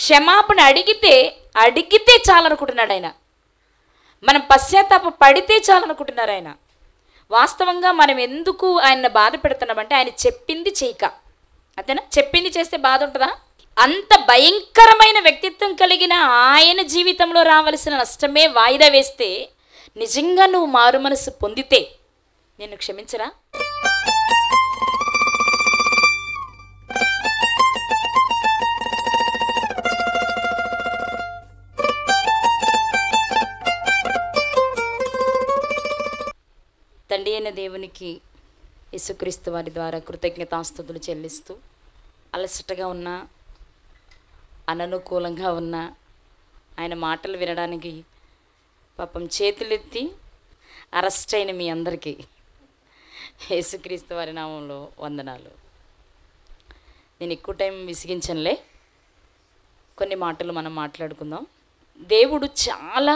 క్షమాపణ అడిగితే చాలనుకుంటున్నాడు ఆయన. మనం పశ్చాత్తాప పడితే చాలనుకుంటున్నారు ఆయన. వాస్తవంగా మనం ఎందుకు ఆయన బాధ పెడుతున్నామంటే ఆయన చెప్పింది చేయక, అంతేనా? చెప్పింది చేస్తే బాధ ఉంటుందా? అంత భయంకరమైన వ్యక్తిత్వం కలిగిన ఆయన జీవితంలో రావలసిన నష్టమే వాయిదా వేస్తే నిజంగా నువ్వు మారు మనసు పొందితే నిన్ను క్షమించరా? తండ్రి అయిన దేవునికి యేసుక్రీస్తు వారి ద్వారా కృతజ్ఞతాస్తుతులు చెల్లిస్తూ, అలసటగా ఉన్న, అననుకూలంగా ఉన్న ఆయన మాటలు వినడానికి పాపం చేతులెత్తి అరెస్ట్ అయిన మీ అందరికీ యేసుక్రీస్తు వారి నామంలో వందనాలు. నేను ఎక్కువ టైం విసిగించనులే, కొన్ని మాటలు మనం మాట్లాడుకుందాం. దేవుడు చాలా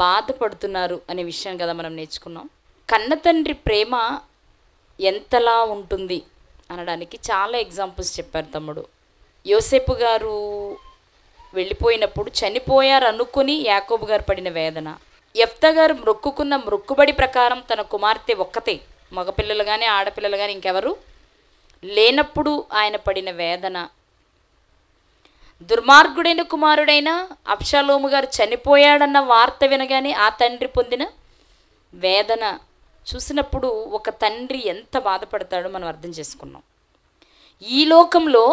బాధపడుతున్నారు అనే విషయం కదా మనం నేర్చుకున్నాం. కన్న తండ్రి ప్రేమ ఎంతలా ఉంటుంది అనడానికి చాలా ఎగ్జాంపుల్స్ చెప్పారు తమ్ముడు. యోసేపు గారు వెళ్ళిపోయినప్పుడు చనిపోయారు అనుకుని యాకోబు గారు పడిన వేదన, యెఫ్తా గారు మొక్కుకున్న మొక్కుబడి ప్రకారం తన కుమార్తె ఒక్కతే, మగపిల్లలు కానీ ఆడపిల్లలు కానీ ఇంకెవరు లేనప్పుడు ఆయన పడిన వేదన, దుర్మార్గుడైన కుమారుడైన అబ్షాలోము గారు చనిపోయాడన్న వార్త వినగానే ఆ తండ్రి పొందిన వేదన చూసినప్పుడు ఒక తండ్రి ఎంత బాధపడతాడో మనం అర్థం చేసుకున్నాం. ఈ లోకంలో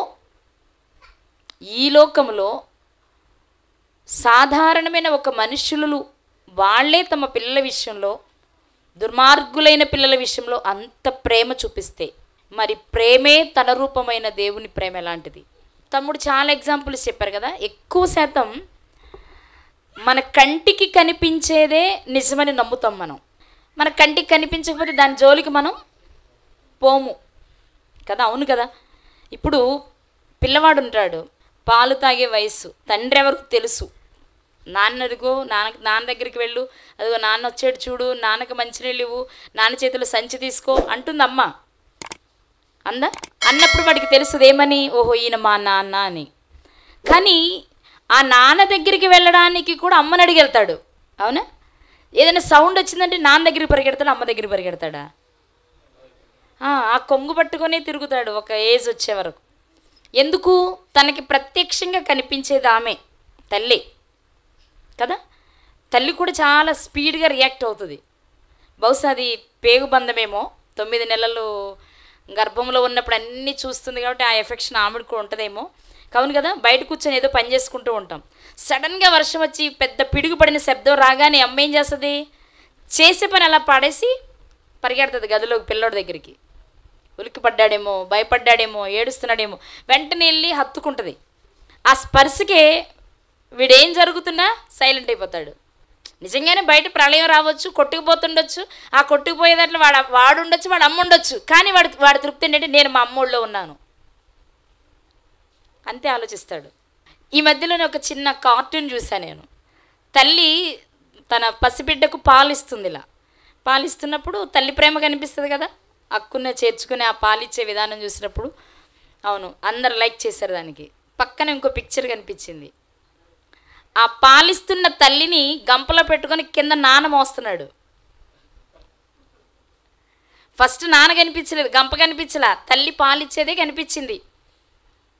సాధారణమైన ఒక మనుషులు వాళ్ళే తమ పిల్లల విషయంలో, దుర్మార్గులైన పిల్లల విషయంలో అంత ప్రేమ చూపిస్తే మరి ప్రేమే తన రూపమైన దేవుని ప్రేమ ఎలాంటిది? తమ్ముడు చాలా ఎగ్జాంపుల్స్ చెప్పారు కదా. ఎక్కువ శాతం మన కంటికి కనిపించేదే నిజమని నమ్ముతాం మనం. మన కంటికి కనిపించకపోతే దాని జోలికి మనం పోము కదా. అవును కదా. ఇప్పుడు పిల్లవాడు ఉంటాడు, పాలు తాగే వయసు, తండ్రి ఎవరికి తెలుసు? నాన్నదిగో నాన్న దగ్గరికి వెళ్ళు, అదిగో నాన్న వచ్చాడు చూడు, నాన్నకి మంచినీళ్ళు ఇవ్వు, నాన్న చేతిలో సంచి తీసుకో అంటుంది అమ్మ. అన్నప్పుడు వాడికి తెలుస్తుంది ఏమని, ఓహో ఈయన మా నాన్న అని. కానీ ఆ నాన్న దగ్గరికి వెళ్ళడానికి కూడా అమ్మని అడిగి వెళ్తాడు. అవునా? ఏదైనా సౌండ్ వచ్చిందంటే నాన్న దగ్గరికి పరిగెడతాడు, అమ్మ దగ్గరికి పరిగెడతాడా? ఆ కొంగు పట్టుకొనే తిరుగుతాడు ఒక ఏజ్ వచ్చే వరకు. ఎందుకు? తనకి ప్రత్యక్షంగా కనిపించేది ఆమె తల్లి కదా. తల్లి కూడా చాలా స్పీడ్గా రియాక్ట్ అవుతుంది. బహుశా అది పేగుబంధమేమో, 9 నెలలు గర్భంలో ఉన్నప్పుడు అన్నీ చూస్తుంది కాబట్టి ఆ ఎఫెక్షన్ ఆమెకు కూడా ఉంటుందేమో. కావును కదా. బయట కూర్చొని ఏదో పని చేసుకుంటూ ఉంటాం, సడన్గా వర్షం వచ్చి పెద్ద పిడుగు పడిన శబ్దం రాగానే అమ్మ ఏం చేస్తుంది? చేసే పని అలా పాడేసి పరిగెడుతుంది గదిలోకి పిల్లోడి దగ్గరికి. ఉలిక్కి పడ్డాడేమో, భయపడ్డాడేమో, ఏడుస్తున్నాడేమో, వెంటనే వెళ్ళి హత్తుకుంటుంది. ఆ స్పర్శకే వీడేం జరుగుతున్నా సైలెంట్ అయిపోతాడు. నిజంగానే బయట ప్రళయం రావచ్చు, కొట్టుకుపోతుండొచ్చు, ఆ కొట్టుకుపోయే దాంట్లో వాడు ఉండొచ్చు, వాడు అమ్మ ఉండొచ్చు, కానీ వాడి తృప్తి ఏంటంటే నేను మా అమ్మోళ్ళలో ఉన్నాను అంతే ఆలోచిస్తాడు. ఈ మధ్యలోనే ఒక చిన్న కార్టూన్ చూశాను నేను. తల్లి తన పసిబిడ్డకు పాలిస్తుంది. ఇలా పాలిస్తున్నప్పుడు తల్లి ప్రేమ కనిపిస్తుంది కదా, అక్కున చేర్చుకుని ఆ పాలిచ్చే విధానం చూసినప్పుడు అవును అందరు లైక్ చేశారు దానికి. పక్కన ఇంకో పిక్చర్ కనిపించింది. ఆ పాలిస్తున్న తల్లిని గంపలో పెట్టుకొని కింద నాన్న మోస్తున్నాడు. ఫస్ట్ నాన్న కనిపించలేదు, గంప కనిపించలా, తల్లి పాలిచ్చేదే కనిపించింది.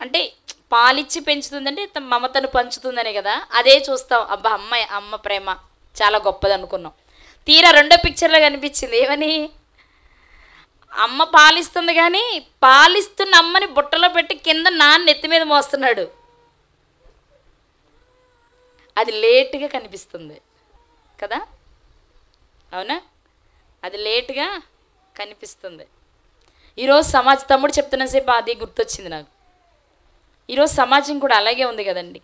అంటే పాలిచ్చి పెంచుతుందంటే మమతను పంచుతుందనే కదా. అదే చూస్తాం, అబ్బా అమ్మ ప్రేమ చాలా గొప్పది అనుకున్నాం. తీరా రెండో పిక్చర్లో కనిపించింది ఏమని, అమ్మ పాలిస్తుంది కానీ పాలిస్తున్న అమ్మని బుట్టలో పెట్టి కింద నాన్న ఎత్తి మీద మోస్తున్నాడు. అది లేటుగా కనిపిస్తుంది కదా. అవునా? అది లేటుగా కనిపిస్తుంది. ఈరోజు తమ్ముడు చెప్తున్నసేపు అది గుర్తొచ్చింది నాకు. ఈరోజు సమాజం కూడా అలాగే ఉంది కదండి.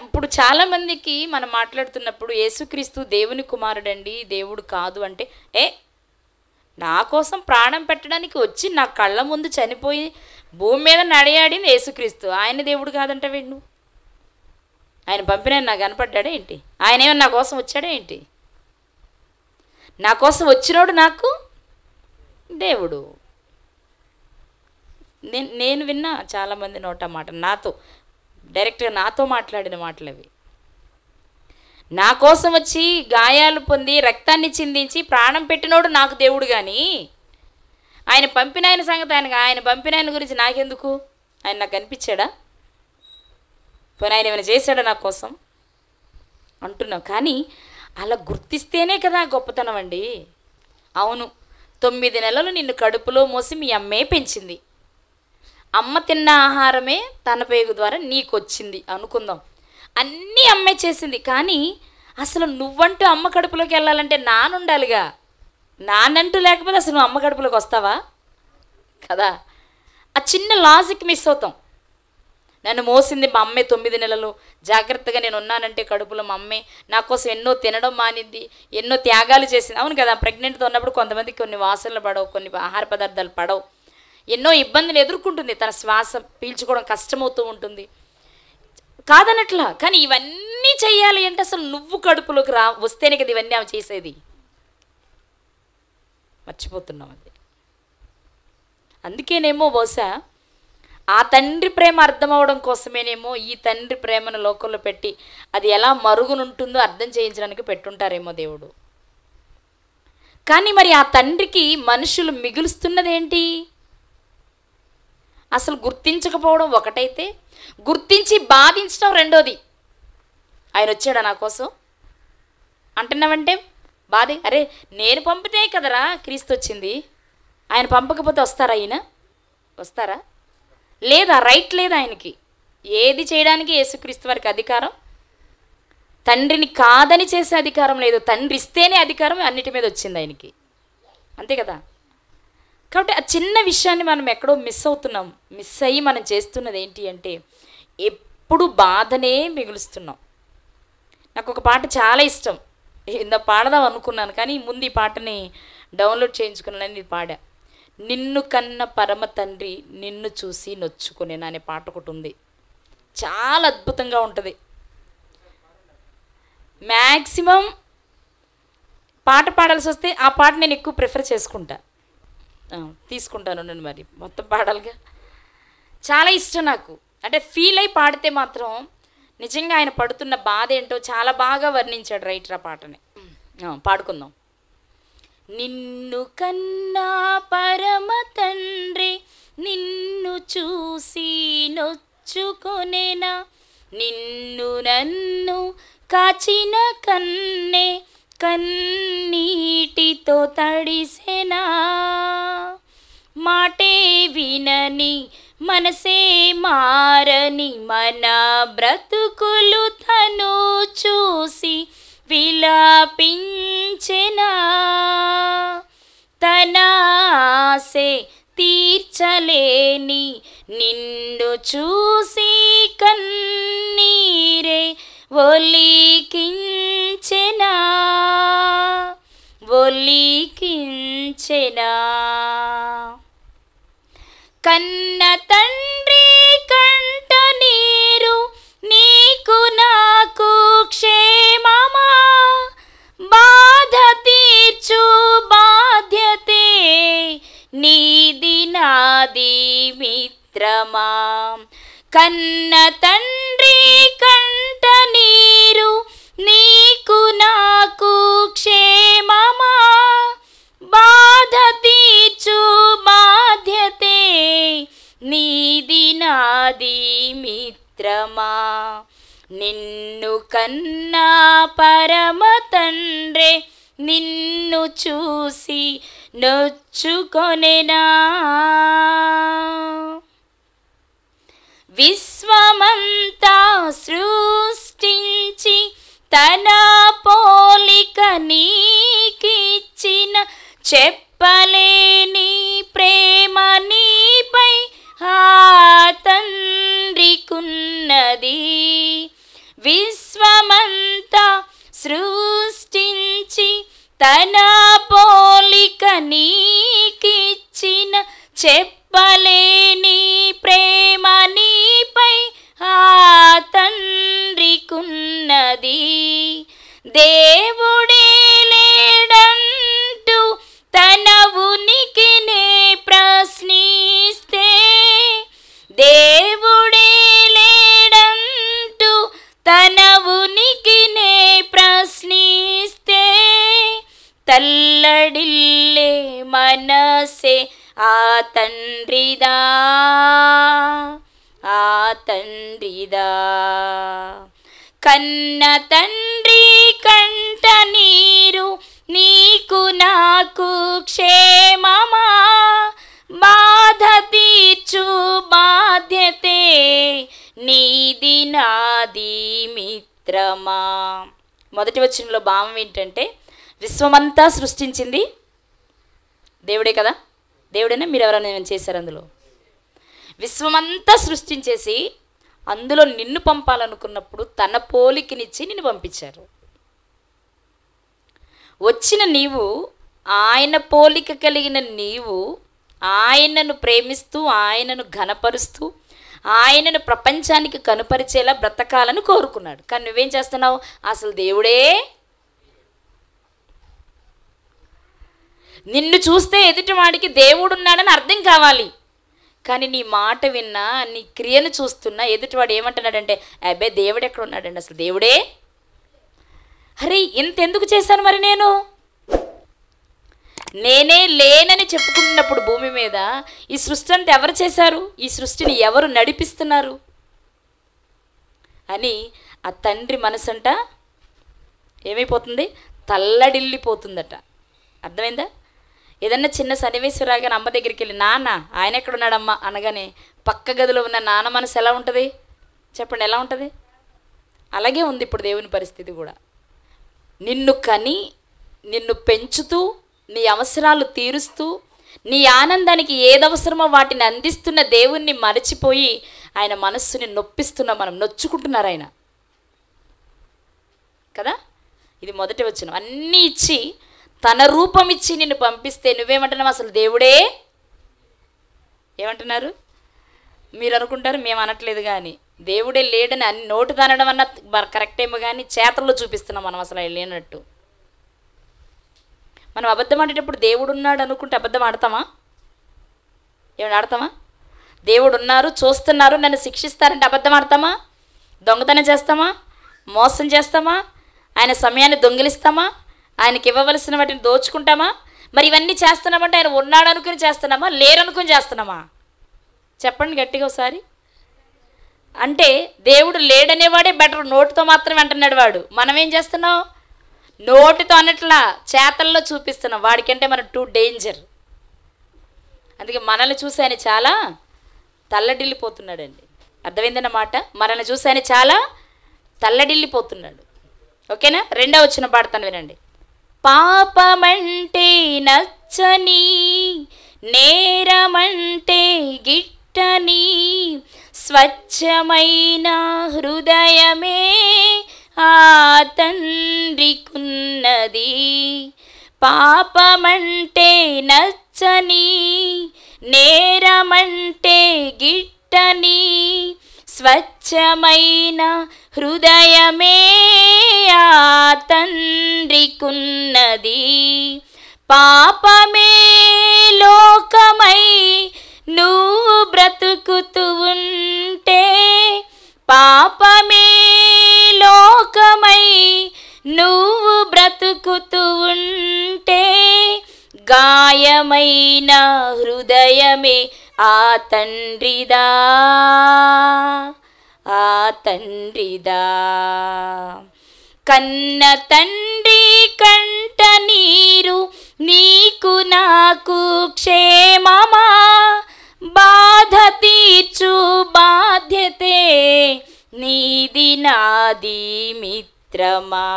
ఇప్పుడు చాలామందికి మనం మాట్లాడుతున్నప్పుడు యేసుక్రీస్తు దేవుని కుమారుడండి, దేవుడు కాదు అంటే, నా కోసం ప్రాణం పెట్టడానికి వచ్చి నా కళ్ళ ముందు చనిపోయి భూమి మీద నడయాడింది యేసుక్రీస్తు, ఆయన దేవుడు కాదంటే వీడు? ఆయన పంపిన నాకు కనపడ్డాడా ఏంటి? ఆయన ఏమన్నా నా కోసం వచ్చాడా ఏంటి? నా కోసం వచ్చినోడు నాకు దేవుడు. నేను విన్నా చాలామంది నోట మాట, నాతో డైరెక్ట్గా నాతో మాట్లాడిన మాటలు అవి. నా కోసం వచ్చి గాయాలు పొంది రక్తాన్ని చిందించి ప్రాణం పెట్టినోడు నాకు దేవుడు, కానీ ఆయన పంపిన ఆయన సంగతి ఆయన పంపిన ఆయన గురించి నాకెందుకు? ఆయన నాకు కనిపించాడా? పోనీ ఆయన ఏమైనా చేశాడా నా కోసం అంటున్నావు. కానీ అలా గుర్తిస్తేనే కదా గొప్పతనం అండి. అవును, 9 నెలలు నిన్ను కడుపులో మోసి మీ అమ్మే పెంచింది. అమ్మ తిన్న ఆహారమే తన పేగు ద్వారా నీకు వచ్చింది అనుకుందాం. అన్నీ అమ్మే చేసింది. కానీ అసలు నువ్వంటూ అమ్మ కడుపులోకి వెళ్ళాలంటే నానుండాలిగా. నానంటూ లేకపోతే అసలు నువ్వు అమ్మ కడుపులోకి వస్తావా? కదా. ఆ చిన్న లాజిక్ మిస్ అవుతాం. నన్ను మోసింది మా అమ్మే 9 నెలలు. జాగ్రత్తగా నేను ఉన్నానంటే కడుపులో మా అమ్మే నా కోసం ఎన్నో తినడం మానింది, ఎన్నో త్యాగాలు చేసింది. అవును కదా. ప్రెగ్నెంట్తో ఉన్నప్పుడు కొంతమందికి కొన్ని వాసనలు పడవు, కొన్ని ఆహార పదార్థాలు పడవు, ఎన్నో ఇబ్బందులు ఎదుర్కొంటుంది, తన శ్వాస పీల్చుకోవడం కష్టమవుతూ ఉంటుంది. కాదనట్లా. కానీ ఇవన్నీ చెయ్యాలి అంటే అసలు నువ్వు కడుపులోకి వస్తేనే కదా ఇవన్నీ ఆమె చేసేది. మర్చిపోతున్నాం అది. అందుకేనేమో బహుశా ఆ తండ్రి ప్రేమ అర్థం అవడం కోసమేనేమో ఈ తండ్రి ప్రేమను లోకంలో పెట్టి అది ఎలా మరుగునుంటుందో అర్థం చేయించడానికి పెట్టుంటారేమో దేవుడు. కానీ మరి ఆ తండ్రికి మనుషులు మిగులుస్తున్నదేంటి? అసలు గుర్తించకపోవడం ఒకటైతే, గుర్తించి బాధించడం రెండోది. ఆయన వచ్చాడా నా కోసం అంటున్నావంటే బాధ. అరే నేను పంపితే కదరా క్రీస్తు వచ్చింది. ఆయన పంపకపోతే వస్తారా? ఆయన వస్తారా? లేదా, రైట్ లేదా ఆయనకి ఏది చేయడానికి? యేసుక్రీస్తు వారికి అధికారం, తండ్రిని కాదని చేసే అధికారం లేదు. తండ్రి ఇస్తేనే అధికారం అన్నిటి మీద వచ్చింది ఆయనకి, అంతే కదా. కాబట్టి ఆ చిన్న విషయాన్ని మనం ఎక్కడో మిస్ అవుతున్నాం. మిస్ అయ్యి మనం చేస్తున్నది ఏంటి అంటే ఎప్పుడు బాధనే మిగులుస్తున్నాం. నాకు ఒక పాట చాలా ఇష్టం, ఇంత పాడదాం అనుకున్నాను కానీ ముందు ఈ పాటని డౌన్లోడ్ చేయించుకున్నాను. ఇది పాడా. నిన్ను కన్న పరమ తండ్రి నిన్ను చూసి నొచ్చుకునేనా అనే పాట ఒకటి ఉంది. చాలా అద్భుతంగా ఉంటుంది. మ్యాక్సిమం పాట పాడాల్సి వస్తే ఆ పాట నేను ఎక్కువ ప్రిఫర్ తీసుకుంటాను నేను. మరి మొత్తం పాడాలిగా. చాలా ఇష్టం నాకు. అంటే ఫీల్ అయి పాడితే మాత్రం నిజంగా ఆయన పడుతున్న బాధ ఏంటో చాలా బాగా వర్ణించాడు రైటర్ ఆ పాటని. పాడుకుందాం. నిన్ను కన్నా పరమ తండ్రి నిన్ను చూసి నొచ్చుకొనేనా, నిన్ను నన్ను కాచిన కన్నే కన్నీటితో తడిసెనా, మాటే వినని మనసే మారని మన బ్రతుకులు తను చూసి విలాపించెనా, తన ఆశే తీర్చలేని నిన్ను చూసి కన్నీరే ఒలికించెనా ఒలికించెనా. కన్న తండ్రి కంట నీరు నీకు నాకు క్షేమమా, బాధ తీర్చు బాధ్యతే నీది నాది మిత్రమా. కన్న తండ్రి కంట నీరు నీకు నాకు క్షేమమా, బాధ తీర్చు బాధ్యతే నీది నాది మిత్రమా. నిన్ను కన్నా పరమ తండ్రే నిన్ను చూసి నొచ్చుకొనెనా. విశ్వమంతా సృష్టించి తన పోలిక నీకిచ్చిన చెప్పలేని ప్రేమ నీపై ఆ తండ్రికున్నది. విశ్వమంతా సృష్టించి తన పోలిక నీకిచ్చిన చెప్పలేని ప్రేమ నీపై ఆ తండ్రికున్నది. దేవుడే లేడంటూ తన ఉనికినే ప్రశ్నిస్తే, దేవుడే లేడంటూ తండ్రిదా, ఆ తండ్రిదా. కన్న తండ్రి కంట నీరు నీకు నాకు క్షేమమా, బాధ తీర్చు బాధ్యతే నీది నాది మిత్రమా. మొదటి వచనంలో భావం ఏంటంటే విశ్వమంతా సృష్టించింది దేవుడే కదా. దేవుడైనా మీరు ఎవరైనా ఏమైనా చేశారు? అందులో విశ్వమంతా సృష్టించేసి అందులో నిన్ను పంపాలనుకున్నప్పుడు తన పోలికనిచ్చి నిన్ను పంపించారు. వచ్చిన నీవు, ఆయన పోలిక కలిగిన నీవు ఆయనను ప్రేమిస్తూ ఆయనను ఘనపరుస్తూ ఆయనను ప్రపంచానికి కనుపరిచేలా బ్రతకాలని కోరుకున్నాడు. కానీ నువ్వేం చేస్తున్నావు? అసలు దేవుడే నిన్ను చూస్తే ఎదుటివాడికి దేవుడు ఉన్నాడని అర్థం కావాలి. కానీ నీ మాట విన్నా, నీ క్రియను చూస్తున్నా ఎదుటివాడు ఏమంటున్నాడంటే అబ్బే దేవుడు ఎక్కడ ఉన్నాడండి, అసలు దేవుడే. అరే ఇంతెందుకు చేశాను మరి నేనే లేనని చెప్పుకుంటున్నప్పుడు భూమి మీద ఈ సృష్టి అంతా ఎవరు చేశారు? ఈ సృష్టిని ఎవరు నడిపిస్తున్నారు అని ఆ తండ్రి మనసంట ఏమైపోతుంది? తల్లడిల్లిపోతుందట. అర్థమైందా? ఏదన్నా చిన్న సన్నివేశం రాగానే అమ్మ దగ్గరికి వెళ్ళి నాన్న ఆయన ఎక్కడున్నాడమ్మా అనగానే పక్క గదిలో ఉన్న నాన్న మనసు ఎలా ఉంటుంది చెప్పండి? ఎలా ఉంటుంది? అలాగే ఉంది ఇప్పుడు దేవుని పరిస్థితి కూడా. నిన్ను కని నిన్ను పెంచుతూ నీ అవసరాలు తీరుస్తూ నీ ఆనందానికి ఏదవసరమో వాటిని అందిస్తున్న దేవుణ్ణి మరచిపోయి ఆయన మనస్సుని నొప్పిస్తున్నాం, మనం నొచ్చుకుంటున్నారు ఆయన కదా. ఇది మొదటి వచనం. అన్నీ ఇచ్చి తన రూపం ఇచ్చి నిన్ను పంపిస్తే నువ్వేమంటున్నావు? అసలు దేవుడే. ఏమంటున్నారు? మీరు అనుకుంటారు మేము అనట్లేదు కానీ దేవుడే లేడని అన్ని నోటు తనడం అన్న కరెక్ట్ ఏమో కానీ చేతల్లో చూపిస్తున్నాం మనం అసలు లేనట్టు. మనం అబద్ధం ఆడేటప్పుడు దేవుడు ఉన్నాడు అనుకుంటే అబద్ధం ఆడతామా? ఏమైనా ఆడతామా? దేవుడు ఉన్నారు, చూస్తున్నారు, నన్ను శిక్షిస్తారంటే అబద్ధం ఆడతామా? దొంగతనం చేస్తామా? మోసం చేస్తామా? ఆయన సమయాన్ని దొంగిలిస్తామా? ఆయనకి ఇవ్వవలసిన వాటిని దోచుకుంటామా? మరి ఇవన్నీ చేస్తున్నామంటే ఆయన ఉన్నాడు అనుకుని చేస్తున్నామా, లేరనుకుని చేస్తున్నామా? చెప్పండి గట్టిగా ఒకసారి. అంటే దేవుడు లేడనేవాడే బెటర్, నోటితో మాత్రమే అంటున్నాడు వాడు. మనం ఏం చేస్తున్నాం? నోటితో అన్నట్లా చేతల్లో చూపిస్తున్నాం. వాడికంటే మనం టూ డేంజర్. అందుకే మనల్ని చూసి ఆయన చాలా తల్లడిల్లిపోతున్నాడండి. అర్థమైందన్నమాట? మనల్ని చూసి ఆయన చాలా తల్లడిల్లిపోతున్నాడు. ఓకేనా? రెండవ వచనం పాడతాను వినండి. పాపమంటే నచ్చని, నేరమంటే గిట్టని, స్వచ్ఛమైన హృదయమే ఆ తండ్రికున్నది. పాపమంటే నచ్చని, నేరమంటే గిట్టని, స్వచ్ఛమైన హృదయమే ఆ తండ్రికున్నది. పాపమే లోకమై నువ్వు బ్రతుకుతూ ఉంటే, పాపమే లోకమై నువ్వు బ్రతుకుతూ ఉంటే, గాయమైన హృదయమే ఆ తండ్రిదా, ఆ తండ్రిదా. కన్న తండ్రి కంట నీరు నీకు నాకు క్షేమమా, బాధ తీర్చు బాధ్యతే నీది నాది మిత్రమా.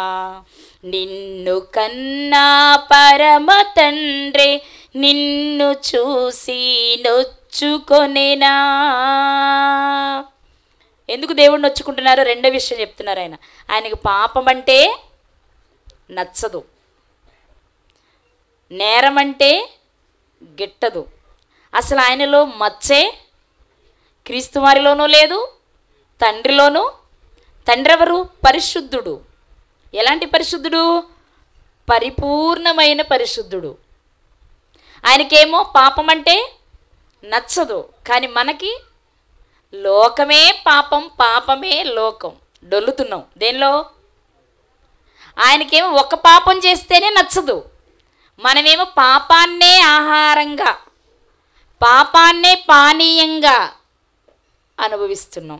నిన్ను కన్నా పరమ తండ్రే నిన్ను చూసి నొచ్చుకొనేనా. ఎందుకు దేవుడు నొచ్చుకుంటున్నారో రెండో విషయం చెప్తున్నారు ఆయన. ఆయనకు పాపం అంటే నచ్చదు, నేరం అంటే గిట్టదు. అసలు ఆయనలో మచ్చే క్రీస్తు వారిలోనూ లేదు, తండ్రిలోనూ. తండ్రి ఎవరు? పరిశుద్ధుడు. ఎలాంటి పరిశుద్ధుడు? పరిపూర్ణమైన పరిశుద్ధుడు. ఆయనకేమో పాపం అంటే నచ్చదు, కానీ మనకి లోకమే పాపం, పాపమే లోకం. డొల్లుతున్నాం దేనిలో? ఆయనకేమో ఒక పాపం చేస్తేనే నచ్చదు, మనమేమో పాపాన్నే ఆహారంగా పాపాన్నే పానీయంగా అనుభవిస్తున్నాం.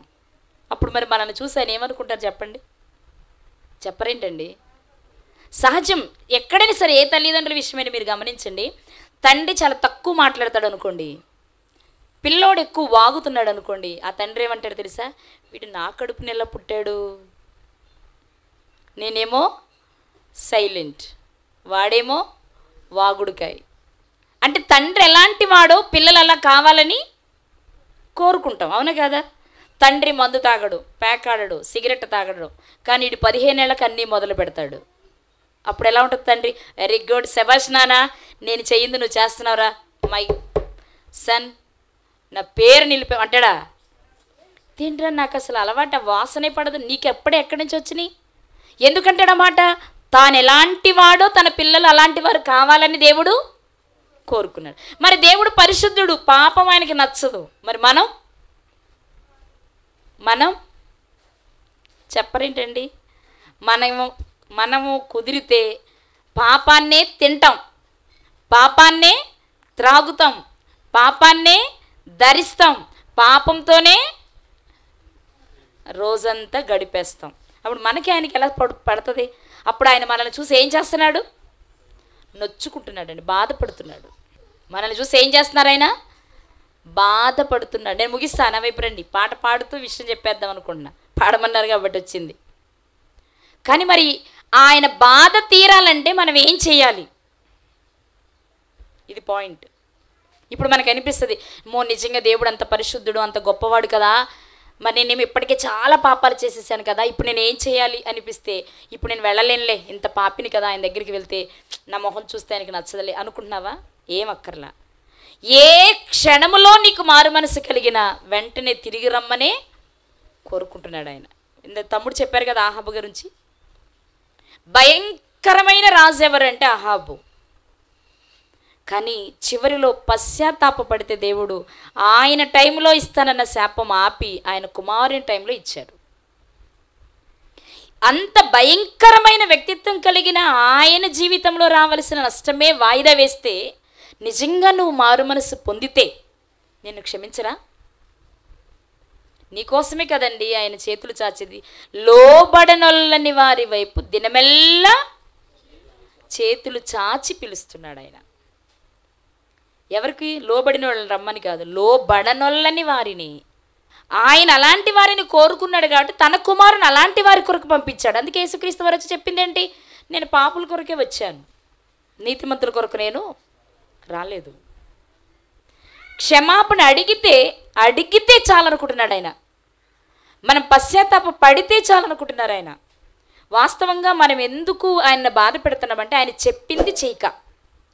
అప్పుడు మరి మనల్ని చూసి ఆయన ఏమనుకుంటారు చెప్పండి? చెప్పరేంటండి? సహజం. ఎక్కడైనా సరే ఏ తల్లిదండ్రుల విషయమైనా మీరు గమనించండి, తండ్రి చాలా తక్కువ మాట్లాడతాడు అనుకోండి, పిల్లోడు ఎక్కువ వాగుతున్నాడు అనుకోండి, ఆ తండ్రి ఏమంటాడు తెలుసా? వీడు నా కడుపు నెల పుట్టాడు, నేనేమో సైలెంట్, వాడేమో వాగుడుకాయ. అంటే తండ్రి ఎలాంటి వాడో పిల్లలు అలా కావాలని కోరుకుంటాం, అవునా కదా? తండ్రి మందు తాగడు, పేకాడడు, సిగరెట్ తాగడు, కానీ వీడు 15 ఏళ్ళకి అన్నీ మొదలు పెడతాడు. అప్పుడు ఎలా ఉంటుంది తండ్రి? వెరీ గుడ్, శబాష్ నానా, నేను చెయ్యింది నువ్వు చేస్తున్నావురా మై సన్, నా పేరు నిలిపా అంటాడా? తింటరా, నాకు అసలు అలవాటు వాసనే పడదు, నీకు ఎక్కడి నుంచి వచ్చినాయి? ఎందుకంటాడన్నమాట? తాను ఎలాంటి వాడో తన పిల్లలు అలాంటి వారు కావాలని దేవుడు కోరుకున్నాడు. మరి దేవుడు పరిశుద్ధుడు, పాపం ఆయనకి నచ్చదు. మరి మనం చెప్పరేంటండి? మనము కుదిరితే పాపాన్నే తింటాం, పాపాన్నే త్రాగుతాం, పాపాన్నే ధరిస్తాం, పాపంతోనే రోజంతా గడిపేస్తాం. అప్పుడు మనకి ఆయనకి ఎలా పడుతుంది? అప్పుడు ఆయన మనల్ని చూసి ఏం చేస్తున్నాడు? నొచ్చుకుంటున్నాడండి, బాధపడుతున్నాడు. మనల్ని చూసి ఏం చేస్తున్నారు? ఆయన బాధపడుతున్నాడు. నేను ముగిస్తాను, వైపు రండి. పాట పాడుతూ విషయం చెప్పేద్దాం అనుకుంటున్నా, పాడమన్నారు కాబట్టి వచ్చింది. కానీ మరి ఆయన బాధ తీరాలంటే మనం ఏం చేయాలి? ఇది పాయింట్. ఇప్పుడు మనకు అనిపిస్తుంది, నిజంగా దేవుడు అంత పరిశుద్ధుడు, అంత గొప్పవాడు కదా, మరి నేనేమి ఇప్పటికే చాలా పాపాలు చేసేసాను కదా, ఇప్పుడు నేను ఏం చేయాలి అనిపిస్తే, ఇప్పుడు నేను వెళ్ళలేనులే, ఇంత పాపిని కదా, ఆయన దగ్గరికి వెళ్తే నా మొహం చూస్తే ఆయనకి నచ్చదులే అనుకుంటున్నావా? ఏం అక్కర్లా. ఏ క్షణములో నీకు మారు మనసు కలిగిన వెంటనే తిరిగి రమ్మనే కోరుకుంటున్నాడు ఆయన. ఇంత తమ్ముడు చెప్పారు కదా ఆహాబు గురించి. భయంకరమైన రాజు ఎవరంటే అహాబు. కానీ చివరిలో పశ్చాత్తాపపడితే దేవుడు ఆయన టైంలో ఇస్తానన్న శాపం ఆపి ఆయన కుమారుని టైంలో ఇచ్చాడు. అంత భయంకరమైన వ్యక్తిత్వం కలిగిన ఆయన జీవితంలో రావలసిన నష్టమే వాయిదా వేస్తే, నిజంగా నువ్వు మారు మనసు పొందితే నిన్ను క్షమించరా? నీకోసమే కదండి ఆయన చేతులు చాచేది. లోబడనొల్లని వారి వైపు దినమెల్లా చేతులు చాచి పిలుస్తున్నాడు ఆయన. ఎవరికి? లోబడిన వాళ్ళని రమ్మని కాదు, లోబడనొల్లని వారిని. ఆయన అలాంటి వారిని కోరుకున్నాడు కాబట్టి తన కుమారుని అలాంటి వారి కొరకు పంపించాడు. అందుకే యేసుక్రీస్తు వారు వచ్చి చెప్పింది ఏంటి? నేను పాపుల కొరకే వచ్చాను, నీతిమంతుల కొరకు నేను రాలేదు. క్షమాపణ అడిగితే చాలనుకుంటున్నాడు ఆయన. మనం పశ్చాత్తాప పడితే చాలనుకుంటున్నారు ఆయన. వాస్తవంగా మనం ఎందుకు ఆయన బాధ పెడుతున్నామంటే ఆయన చెప్పింది చేయక.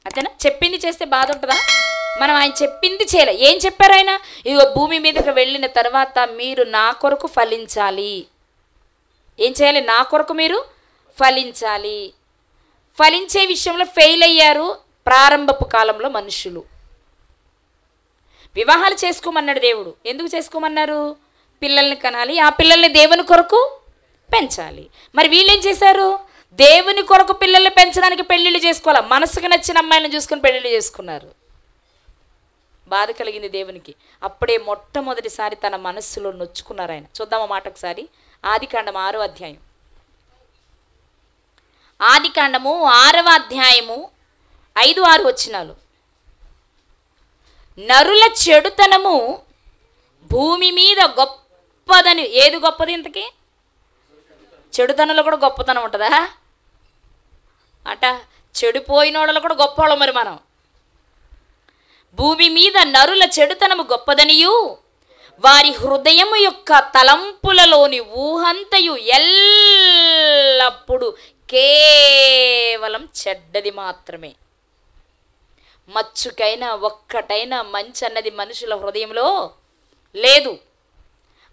అంతేనా? చెప్పింది చేస్తే బాధ ఉంటుందా? మనం ఆయన చెప్పింది చేయలే. ఏం చెప్పారు ఆయన? ఇదిగో భూమి మీదకి వెళ్ళిన తర్వాత మీరు నా కొరకు ఫలించాలి. ఏం చేయాలి? నా కొరకు మీరు ఫలించాలి. ఫలించే విషయంలో ఫెయిల్ అయ్యారు ప్రారంభపు కాలంలో మనుషులు. వివాహాలు చేసుకోమన్నాడు దేవుడు. ఎందుకు చేసుకోమన్నారు? పిల్లల్ని కనాలి, ఆ పిల్లల్ని దేవుని కొరకు పెంచాలి. మరి వీళ్ళేం చేశారు? దేవుని కొరకు పిల్లల్ని పెంచడానికి పెళ్ళిళ్ళు చేసుకోవాలి, మనసుకు నచ్చిన అమ్మాయిలను చూసుకొని పెళ్ళిళ్ళు చేసుకున్నారు. బాధ కలిగింది దేవునికి. అప్పుడే మొట్టమొదటిసారి తన మనస్సులో నొచ్చుకున్నారు ఆయన. చూద్దామా మాట ఒకసారి. ఆదికాండము 6వ అధ్యాయం. ఆదికాండము 6వ అధ్యాయము 5-6 వచనాలు. నరుల చెడుతనము భూమి మీద గొప్పదని. ఏది గొప్పది ఇంతకీ? చెడుతనంలో కూడా గొప్పతనం ఉంటుందా? అట చెడిపోయినోడలో కూడా గొప్పవాళ్ళం మరి మనం. భూమి మీద నరుల చెడుతనము గొప్పదనియు వారి హృదయము యొక్క తలంపులలోని ఊహంతయు ఎల్లప్పుడు కేవలం చెడ్డది మాత్రమే. మచ్చుకైనా ఒక్కటైనా మంచి అన్నది మనుషుల హృదయంలో లేదు.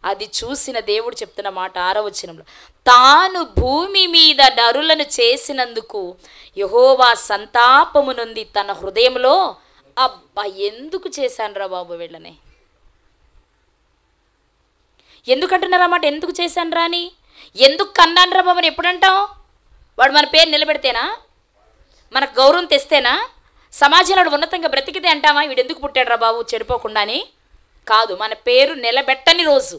అది చూసిన దేవుడు చెప్తున్న మాట 6వ వచనంలో, తాను భూమి మీద నరులను చేసినందుకు యెహోవా సంతాపము నుండి తన హృదయంలో, అబ్బా ఎందుకు చేశానురా బాబు వీళ్ళని, ఎందుకంటున్నారా మాట? ఎందుకు చేశానురా అని, ఎందుకు కన్నానురా బాబు అని ఎప్పుడంటాం? వాడు మన పేరు నిలబెడితేనా? మనకు గౌరవం తెస్తేనా? సమాజంలో ఉన్నతంగా బ్రతికితే అంటామా వీడు ఎందుకు పుట్టాడు రా బాబు చెడిపోకుండా అని? కాదు, మన పేరు నిలబెట్టని రోజు,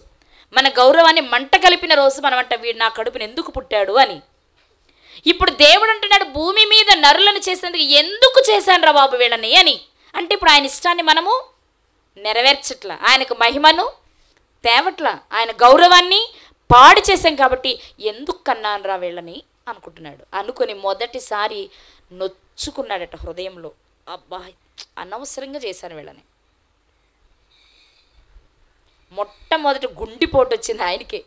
మన గౌరవాన్ని మంట కలిపిన రోజు మనం అంట వీడు నా కడుపుని ఎందుకు పుట్టాడు అని. ఇప్పుడు దేవుడు అంటున్నాడు భూమి మీద నరులను చేసినందుకు ఎందుకు చేశాను రా బాబు వీళ్ళని అని. అంటే ఇప్పుడు ఆయన ఇష్టాన్ని మనము నెరవేర్చట్లా, ఆయనకు మహిమను తేవట్లా, ఆయన గౌరవాన్ని పాడు చేశాం కాబట్టి ఎందుకు కన్నాను రా వీళ్ళని అనుకుంటున్నాడు. అనుకుని మొదటిసారి నొచ్చుకున్నాడట హృదయంలో, అబ్బా అనవసరంగా చేశాను వీళ్ళని. మొట్టమొదటి గుండెపోటు వచ్చింది ఆయనకే.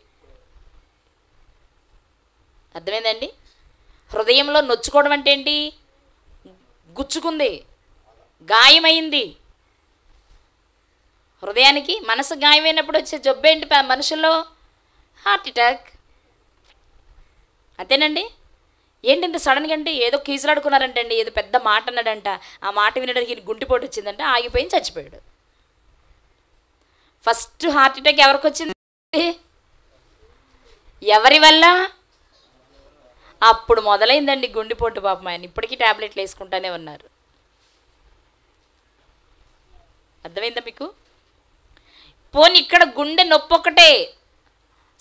అర్థమైందండి? హృదయంలో నొచ్చుకోవడం అంటే ఏంటి? గుచ్చుకుంది, గాయమైంది. హృదయానికి మనసు గాయమైనప్పుడు వచ్చే జబ్బేంటి మనుషుల్లో? Heart attack. అంతేనండి. ఏంటి ఇంత సడన్గా అంటే ఏదో కీసులాడుకున్నారంటే అండి, ఏదో పెద్ద మాట అన్నాడంట, ఆ మాట వినడానికి గుండెపోటు వచ్చిందంటే ఆగిపోయి చచ్చిపోయాడు. ఫస్ట్ హార్ట్ అటాక్ ఎవరికి వచ్చింది? ఎవరి వల్ల? అప్పుడు మొదలైందండి గుండెపోటు. పాపం ఆయన ఇప్పటికీ ట్యాబ్లెట్లు వేసుకుంటానే ఉన్నారు. అర్థమైందా మీకు? పోనీ ఇక్కడ గుండె నొప్పి ఒకటే,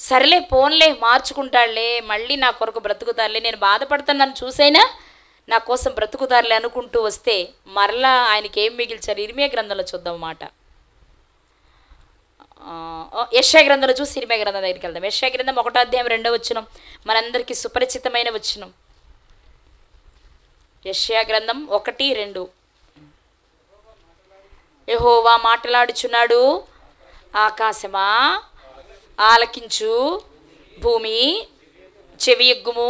సరేలే పోన్లే మార్చుకుంటాడులే, మళ్ళీ నా కొరకు బ్రతుకుతారులే, నేను బాధపడుతున్నాను చూసైనా నా కోసం బ్రతుకుతారులే అనుకుంటూ వస్తే మరలా ఆయనకి ఏం మిగిల్చారు? ఇర్మియా గ్రంథంలో చూద్దాం మాట. యెషయా గ్రంథంలో చూసి ఇర్మియా గ్రంథం దగ్గరికి వెళ్దాం. యెషయా గ్రంథం 1వ అధ్యాయం 2వ వచనం మనందరికీ సుపరిచితమైన వచనం. యెషయా గ్రంథం 1:2. యెహోవా మాట్లాడుచున్నాడు, ఆకాశమా ఆలకించు, భూమి చెవియొగ్గుము,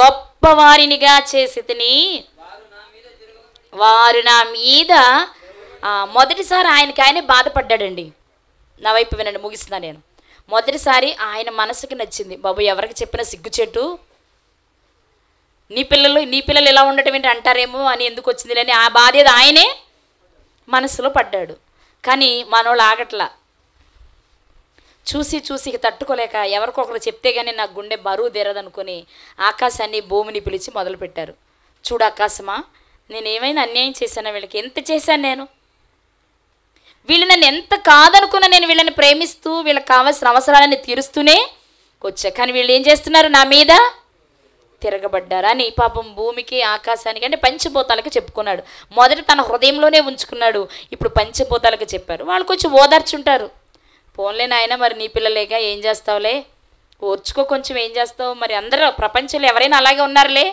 గొప్పవారినిగా చేసి తిని వారు నా మీద. మొదటిసారి ఆయనకి బాధపడ్డాడండి. నా వైపు వినండి, ముగిస్తున్నా నేను. మొదటిసారి ఆయన మనసుకి నచ్చింది, బాబు ఎవరికి చెప్పినా సిగ్గుచెట్టు, నీ పిల్లలు ఇలా ఉండటం ఏంటి అంటారేమో అని ఎందుకు వచ్చింది అని ఆ బాధ ఏదో ఆయనే మనసులో పడ్డాడు. కానీ మనోళ్ళు ఆగట్లా. చూసి చూసి తట్టుకోలేక ఎవరికొకరు చెప్తే కానీ నా గుండె బరువు తీరదనుకొని ఆకాశాన్ని భూమిని పిలిచి మొదలుపెట్టారు. చూడు ఆకాశమా, నేనేమైనా అన్యాయం చేశానా వీళ్ళకి? ఎంత చేశాను నేను? వీళ్ళు నన్ను ఎంత కాదనుకున్నా నేను వీళ్ళని ప్రేమిస్తూ వీళ్ళకి కావాల్సిన అవసరాలని తీరుస్తూనే వచ్చా, కానీ వీళ్ళు ఏం చేస్తున్నారు? నా మీద తిరగబడ్డారా అని పాపం భూమికి ఆకాశానికి అంటే పంచభూతాలకు చెప్పుకున్నాడు. మొదట తన హృదయంలోనే ఉంచుకున్నాడు, ఇప్పుడు పంచభూతాలకు చెప్పారు. వాళ్ళు కొంచెం ఓదార్చుంటారు, పోన్లే నాయన మరి నీ పిల్లలేగా ఏం చేస్తావులే, ఓర్చుకో కొంచెం, ఏం చేస్తావు మరి, అందరూ ప్రపంచంలో ఎవరైనా అలాగే ఉన్నారులే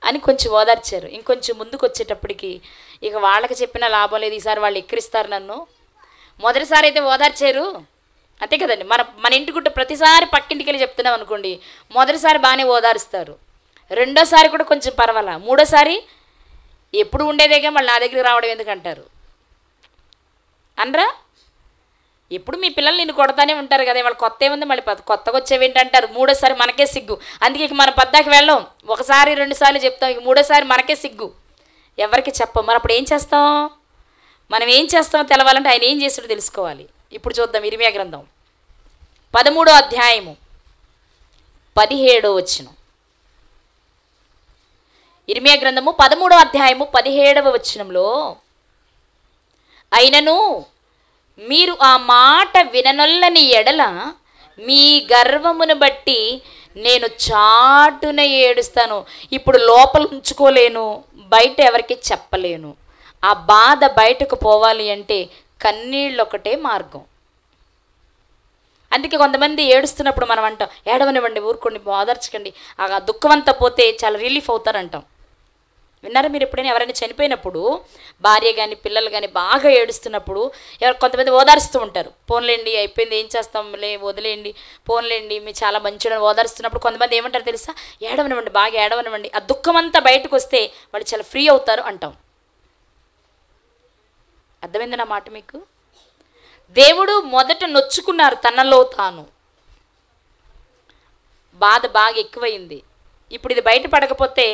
అని కొంచెం ఓదార్చారు. ఇంకొంచెం ముందుకు వచ్చేటప్పటికి ఇక వాళ్ళకి చెప్పిన లాభం లేదు, ఈసారి వాళ్ళు ఎక్కిరిస్తారు నన్ను. మొదటిసారి అయితే ఓదార్చారు, అంతే కదండి. మన ఇంటికి ప్రతిసారి పక్కింటికి వెళ్ళి చెప్తున్నాం అనుకోండి, మొదటిసారి బాగానే ఓదారుస్తారు, రెండోసారి కూడా కొంచెం పర్వాలా, మూడోసారి ఎప్పుడు ఉండేదేగా మళ్ళీ నా దగ్గరికి రావడం ఎందుకంటారు అనరా? ఎప్పుడు మీ పిల్లలు నిన్ను కొడతానే ఉంటారు కదా, వాళ్ళు కొత్త ఏముంది మళ్ళీ కొత్తగా వచ్చేవేంటి అంటారు. మూడోసారి మనకే సిగ్గు, అందుకే ఇక మనం పద్దాకి వెళ్ళాం. ఒకసారి 2 సార్లు చెప్తాం, ఇక మూడోసారి మనకే సిగ్గు, ఎవరికి చెప్పం. మరి అప్పుడు ఏం చేస్తాం? మనం ఏం చేస్తామో తెలవాలంటే ఆయన ఏం చేస్తాడో తెలుసుకోవాలి. ఇప్పుడు చూద్దాం ఇర్మియా గ్రంథం 13వ అధ్యాయము 17వ వచనం. ఇర్మియా గ్రంథము 13వ అధ్యాయము 17వ వచనంలో, అయినను మీరు ఆ మాట విననొల్లని ఎడల మీ గర్వమును బట్టి నేను చాటున ఏడుస్తాను. ఇప్పుడు లోపల ఉంచుకోలేను, బయట ఎవరికి చెప్పలేను. ఆ బాధ బయటకు పోవాలి అంటే కన్నీళ్ళు ఒకటే మార్గం. అందుకే కొంతమంది ఏడుస్తున్నప్పుడు మనం అంటాం, ఏడవనివ్వండి, ఊరుకోండి, ఓదార్చకండి, ఆ దుఃఖం అంతా పోతే చాలా రిలీఫ్ అవుతారంటాం. విన్నారా మీరు ఎప్పుడైనా? ఎవరైనా చనిపోయినప్పుడు భార్య కానీ పిల్లలు కానీ బాగా ఏడుస్తున్నప్పుడు కొంతమంది ఓదారుస్తూ ఉంటారు, పోన్లేండి అయిపోయింది ఏం చేస్తాంలే వదిలేయండి, పోన్లేండి మీరు చాలా మంచిగా ఓదారుస్తున్నప్పుడు కొంతమంది ఏమంటారు తెలుసా? ఏడవనివ్వండి, బాగా ఏడవనివ్వండి, ఆ దుఃఖం అంతా బయటకు వస్తే వాళ్ళు చాలా ఫ్రీ అవుతారు అంటాం. అర్థమైంది నా మాట మీకు? దేవుడు మొదట నొచ్చుకున్నారు తనలో తాను, బాధ బాగా ఎక్కువైంది. ఇప్పుడు ఇది బయటపడకపోతే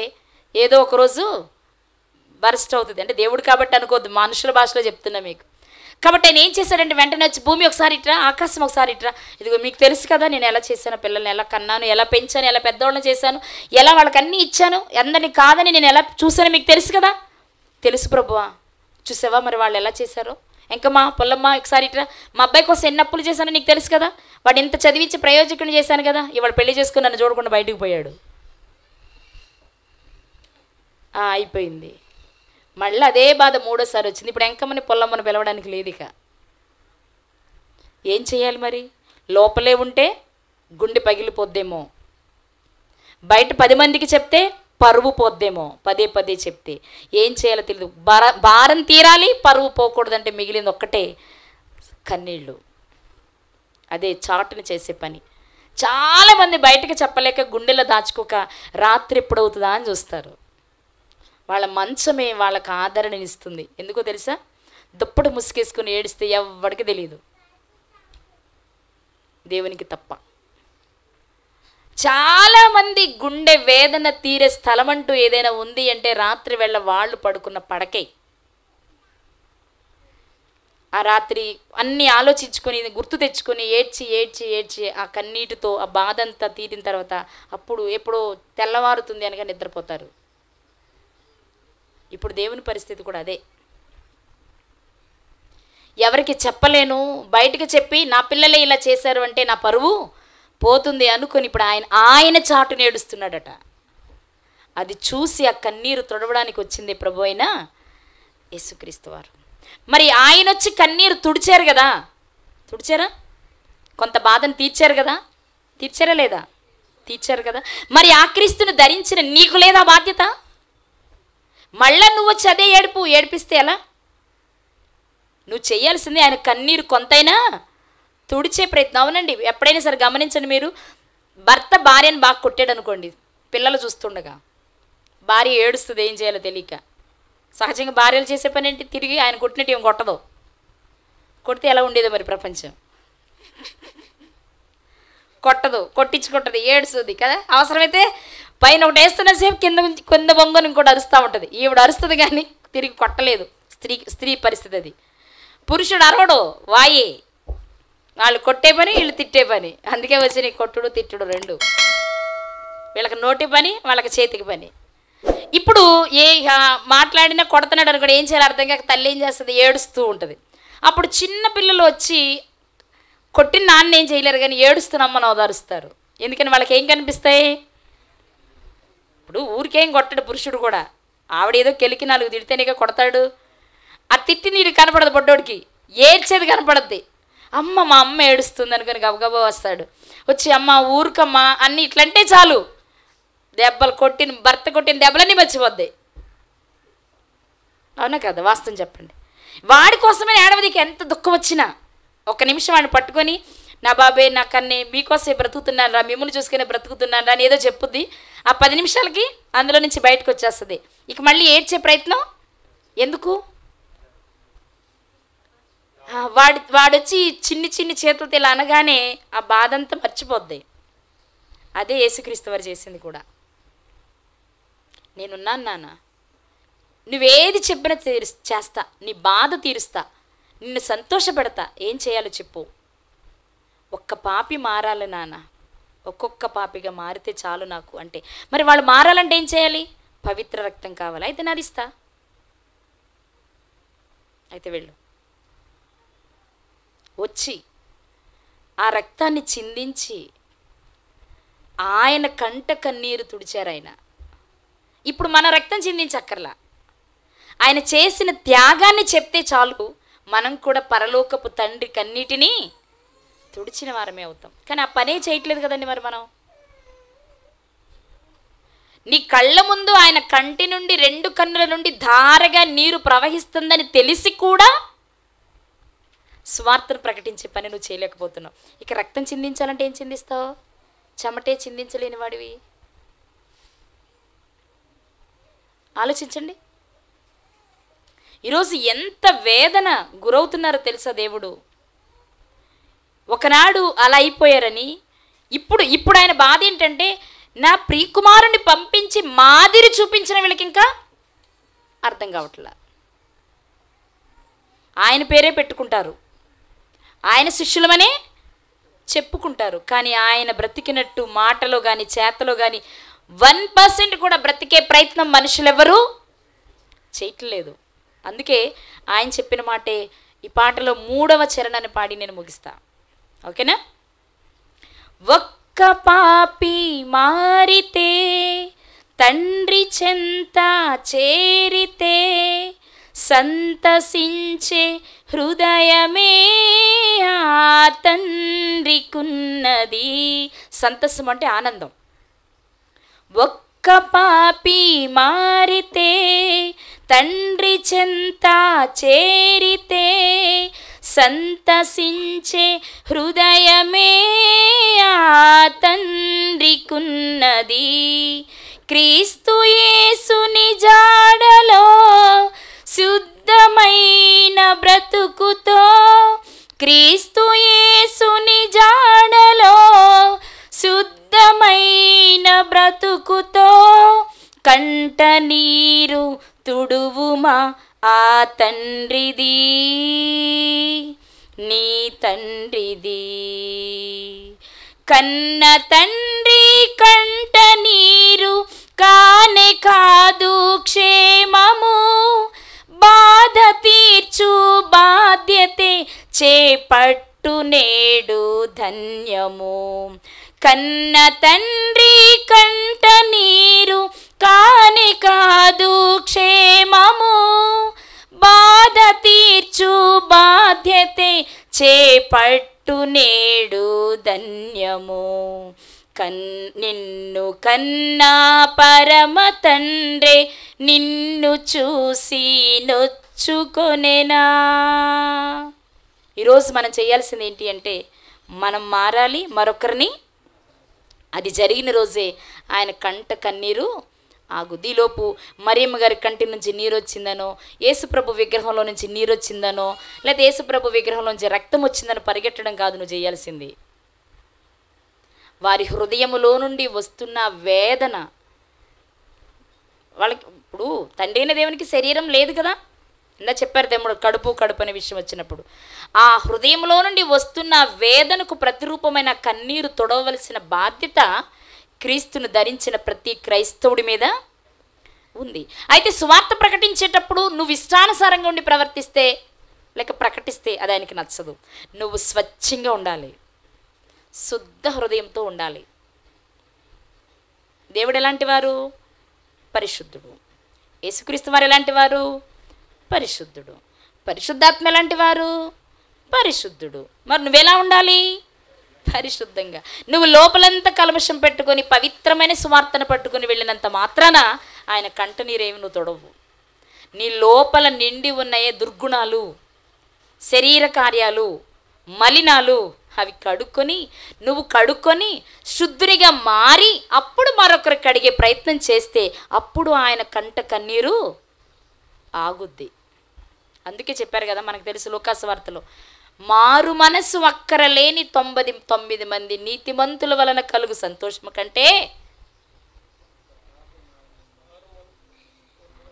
ఏదో ఒకరోజు బర్స్ట్ అవుతుంది. అంటే దేవుడు కాబట్టి అనుకోవద్దు, మనుషుల భాషలో చెప్తున్నా మీకు. కాబట్టి ఆయన ఏం చేశాడంటే వెంటనే వచ్చి, భూమి ఒకసారి ఇట్రా, ఆకాశం ఒకసారి ఇట్రా, ఇదిగో మీకు తెలుసు కదా నేను ఎలా చేశాను, పిల్లల్ని ఎలా కన్నాను, ఎలా పెంచాను, ఎలా పెద్దవాళ్ళని చేశాను, ఎలా వాళ్ళకి అన్నీ ఇచ్చాను, అందరినీ కాదని నేను ఎలా చూశాను మీకు తెలుసు కదా. తెలుసు ప్రభువా. చూసావా మరి వాళ్ళు ఎలా చేశారో. ఇంకా మా పొల్లమ్మ ఒకసారి ఇట్రా, మా అబ్బాయి కోసం ఎన్ని అప్పులు చేశానో నీకు తెలుసు కదా, వాడు ఇంత చదివించి ప్రయోజకుని చేశాను కదా, ఇవాళ పెళ్లి చేసుకుని నన్ను చూడకుండా బయటకు పోయాడు. అయిపోయింది. మళ్ళీ అదే బాధ మూడోసారి వచ్చింది. ఇప్పుడు ఎంకమ్మని పొల్లమ్మని పిలవడానికి లేదు. ఇక ఏం చేయాలి మరి? లోపలే ఉంటే గుండె పగిలిపోద్దేమో, బయట 10 మందికి చెప్తే పరువు పోద్దేమో, పదే పదే చెప్తే ఏం చేయాలో తెలియదు. భారం తీరాలి, పరువు పోకూడదంటే మిగిలింది ఒక్కటే, కన్నీళ్ళు. అదే చాటును చేసే పని. చాలామంది బయటకు చెప్పలేక గుండెలో దాచుకోక రాత్రి ఎప్పుడవుతుందా అని చూస్తారు. వాళ్ళ మంచమే వాళ్ళకు ఆదరణనిస్తుంది. ఎందుకో తెలుసా? దుప్పటి ముసుగేసుకుని ఏడిస్తే ఎవ్వడికి తెలియదు, దేవునికి తప్ప. చాలామంది గుండె వేదన తీరే స్థలం అంటూ ఏదైనా ఉంది అంటే రాత్రి వేళ వాళ్ళు పడుకున్న పడకే. ఆ రాత్రి అన్నీ ఆలోచించుకొని గుర్తు తెచ్చుకొని ఏడ్చి ఏడ్చి ఏడ్చి ఆ కన్నీటితో ఆ బాధ అంతా తీరిన తర్వాత అప్పుడు ఎప్పుడో తెల్లవారుతుంది అనగా నిద్రపోతారు. ఇప్పుడు దేవుని పరిస్థితి కూడా అదే. ఎవరికి చెప్పలేను, బయటకు చెప్పి నా పిల్లలే ఇలా చేశారు అంటే నా పరువు పోతుంది అనుకొని ఇప్పుడు ఆయన చాటు నేడుస్తున్నాడట. అది చూసి ఆ కన్నీరు తుడవడానికి వచ్చింది ప్రభు అయిన యేసుక్రీస్తు వారు. మరి ఆయన వచ్చి కన్నీరు తుడిచారు కదా, తుడిచారా? కొంత బాధను తీర్చారు కదా, తీర్చారా లేదా? తీర్చారు కదా. మరి ఆ క్రీస్తుని ధరించిన నీకు లేదా బాధ్యత? మళ్ళా నువ్వు వచ్చి అదే ఏడిపిస్తే ఎలా? నువ్వు చేయాల్సింది ఆయన కన్నీరు కొంతైనా తుడిచే ప్రయత్నం. అవునండి, ఎప్పుడైనా సరే గమనించండి మీరు, భర్త భార్యను బాగా కొట్టాడు అనుకోండి, పిల్లలు చూస్తుండగా భార్య ఏడుస్తుంది ఏం చేయాలో తెలియక. సహజంగా భార్యలు చేసే పని ఏంటి? తిరిగి ఆయన కొట్టినట్టు ఏం కొట్టదు. కొడితే ఎలా ఉండేదో మరి ప్రపంచం. కొట్టదు, కొట్టించుకుంటుంది, ఏడుస్తుంది కదా. అవసరమైతే పైన ఒకటి వేస్తున్న సేపు కింద బొంగను ఇంకోటి అరుస్తూ ఉంటుంది. ఈవిడ అరుస్తుంది కానీ తిరిగి కొట్టలేదు. స్త్రీ పరిస్థితి అది. పురుషుడు అరవడు, వాయే. వాళ్ళు కొట్టే పని, వీళ్ళు తిట్టే పని. అందుకే వచ్చి కొట్టుడు తిట్టుడు రెండు. వీళ్ళకి నోటి పని, వాళ్ళకి చేతికి పని. ఇప్పుడు ఏ మాట్లాడినా కొడుతున్నాడు అనుకోండి, ఏం చేయాలి అర్థం కాక తల్లి ఏం చేస్తుంది? ఏడుస్తూ ఉంటుంది. అప్పుడు చిన్న పిల్లలు వచ్చి కొట్టిన నాన్న ఏం చేయలేరు కానీ ఏడుస్తున్నమ్మని ఓదారుస్తారు. ఎందుకని వాళ్ళకి ఏం కనిపిస్తాయి? ఇప్పుడు ఊరికేం కొట్టాడు పురుషుడు కూడా, ఆవిడ ఏదో కెలికి 4 తిడితేనేగా కొడతాడు. ఆ తిట్టింది వీడికి కనపడదు, బొడ్డోడికి ఏడ్చేది కనపడద్ది. అమ్మ మా అమ్మ ఏడుస్తుంది అనుకుని గబగబా వస్తాడు. వచ్చి అమ్మ ఊరికమ్మా అన్నీ ఇట్లంటే చాలు, దెబ్బలు భర్త కొట్టిన దెబ్బలన్నీ మర్చిపోద్ది. అవునా కదా? వాస్తవం చెప్పండి. వాడి కోసమే ఏడవదికి ఎంత దుఃఖం వచ్చినా 1 నిమిషం వాడిని పట్టుకొని, నా బాబే నా కన్నే మీకోసమే బ్రతుకుతున్నాను రా, మిమ్మల్ని చూసుకునే బ్రతుకుతున్నాను రా అని ఏదో చెప్పుద్ది. ఆ 10 నిమిషాలకి అందులో నుంచి బయటకు వచ్చేస్తుంది. ఇక మళ్ళీ ఏడ్చే ప్రయత్నం ఎందుకు? వాడొచ్చి చిన్ని చేతులతో ఇలా అనగానే ఆ బాధ అంతా మర్చిపోద్ది. అదే యేసుక్రీస్తు వారు చేసింది కూడా. నేనున్నాను నాన్న, నువ్వేది చెప్పినా చేస్తా, నీ బాధ తీరుస్తా, నిన్ను సంతోషపెడతా, ఏం చేయాలో చెప్పు. ఒక్క పాపి మారాలి నాన్న, ఒక్కొక్క పాపిగా మారితే చాలు నాకు అంటే. మరి వాళ్ళు మారాలంటే ఏం చేయాలి? పవిత్ర రక్తం కావాలి. అయితే నాది ఇస్తా, అయితే వెళ్ళు. వచ్చి ఆ రక్తాన్ని చిందించి ఆయన కంట కన్నీరు తుడిచారు ఆయన. ఇప్పుడు మన రక్తం చిందించక్కర్లా, ఆయన చేసిన త్యాగాన్ని చెప్తే చాలు, మనం కూడా పరలోకపు తండ్రి కన్నీటిని తుడిచిన వారమే అవుతాం. కానీ ఆ పనే చేయట్లేదు కదండి మరి మనం. నీ కళ్ళ ముందు ఆయన కంటి నుండి 2 కన్నుల నుండి ధారగా నీరు ప్రవహిస్తుందని తెలిసి కూడా స్వార్థను ప్రకటించే పని నువ్వు చేయలేకపోతున్నావు. ఇక రక్తం చిందించాలంటే ఏం చిందిస్తావు? చెమటే చిందించలేని వాడివి. ఆలోచించండి, ఈరోజు ఎంత వేదన గురవుతున్నారో తెలుసా దేవుడు. ఒకనాడు అలా అయిపోయారని, ఇప్పుడు ఆయన బాధ ఏంటంటే, నా ప్రియకుమారుని పంపించి మాదిరి చూపించిన వీళ్ళకి ఇంకా అర్థం కావట్లా. ఆయన పేరే పెట్టుకుంటారు, ఆయన శిష్యులమనే చెప్పుకుంటారు. కానీ ఆయన బ్రతికినట్టు మాటలో కానీ చేతలో కానీ 1% కూడా బ్రతికే ప్రయత్నం మనుషులెవరూ చేయట్లేదు. అందుకే ఆయన చెప్పిన మాటే ఈ పాటలో 3వ చరణాన్ని పాడి నేను ముగిస్తా. ఓకేనా? ఒక్క పాపి మారితే తండ్రి చెంత చేరితే సంతసించే హృదయమే ఆ తండ్రికున్నది. సంతసం అంటే ఆనందం. ఒక్క పాపి మారితే తండ్రి చెంత చేరితే సంతసించే హృదయమే ఆ తండ్రికున్నది. క్రీస్తు యేసుని జాడలో శుద్ధమైన బ్రతుకుతో, క్రీస్తు యేసుని జాడలో శుద్ధమైన బ్రతుకుతో కంట నీరు తుడువుమా ఆ తండ్రిది, నీ తండ్రిది. కన్న తండ్రి కంట నీరు కానే కాదు క్షేమము, బాధ తీర్చు బాధ్యతే చేపట్టు నేడు ధన్యము. కన్న తండ్రి కంట నీరు కాని కాదు క్షేమము, బాధ తీర్చు బాధ్యతే చేపట్టు నేడు ధన్యము. నిన్ను కన్నా పరమ తండ్రే నిన్ను చూసి నొచ్చుకొనెనా. ఈరోజు మనం చేయాల్సింది ఏంటి అంటే మనం మారాలి, మరొకరిని. అది జరిగిన రోజే ఆయన కంట కన్నీరు ఆగుద్ది. ఈలోపు మరియమ్మ గారి కంటి నుంచి నీరు వచ్చిందనో, యేసుప్రభు విగ్రహంలో నుంచి నీరు వచ్చిందనో, లేదా యేసుప్రభు విగ్రహంలో నుంచి రక్తం వచ్చిందనో పరిగెట్టడం కాదు నువ్వు చేయాల్సింది. వారి హృదయములో నుండి వస్తున్న వేదన. వాళ్ళకి ఇప్పుడు తండ్రి అయిన దేవునికి శరీరం లేదు కదా, ఇందా చెప్పారు తమ్ముడు, కడుపు అనే విషయం వచ్చినప్పుడు ఆ హృదయంలో నుండి వస్తున్న వేదనకు ప్రతిరూపమైన కన్నీరు తొడవలసిన బాధ్యత క్రీస్తును ధరించిన ప్రతి క్రైస్తవుడి మీద ఉంది. అయితే సువార్త ప్రకటించేటప్పుడు నువ్వు ఇష్టానుసారంగా ఉండి ప్రవర్తిస్తే లేక ప్రకటిస్తే అది ఆయనకి నచ్చదు. నువ్వు స్వచ్ఛంగా ఉండాలి, శుద్ధ హృదయంతో ఉండాలి. దేవుడు ఎలాంటి వారు? పరిశుద్ధుడు. యేసుక్రీస్తు వారు ఎలాంటి వారు? పరిశుద్ధుడు. పరిశుద్ధాత్మ ఎలాంటి వారు? పరిశుద్ధుడు. మరి నువ్వెలా ఉండాలి? పరిశుద్ధంగా. నువ్వు లోపలంతా కల్మషం పెట్టుకొని పవిత్రమైన సువార్తను పట్టుకొని వెళ్ళినంత మాత్రాన ఆయన కంట నీరేమి నువ్వు తొడవు. నీ లోపల నిండి ఉన్నాయే దుర్గుణాలు, శరీర కార్యాలు, మలినాలు, అవి నువ్వు కడుక్కొని శుద్ధునిగా మారి అప్పుడు మరొకరికి అడిగే ప్రయత్నం చేస్తే అప్పుడు ఆయన కంట కన్నీరు ఆగుద్ది. అందుకే చెప్పారు కదా, మనకు తెలుసు లూకాసు వార్తలో, మారు మనసు అక్కరలేని 99 మంది నీతిమంతుల వలన కలుగు సంతోషము కంటే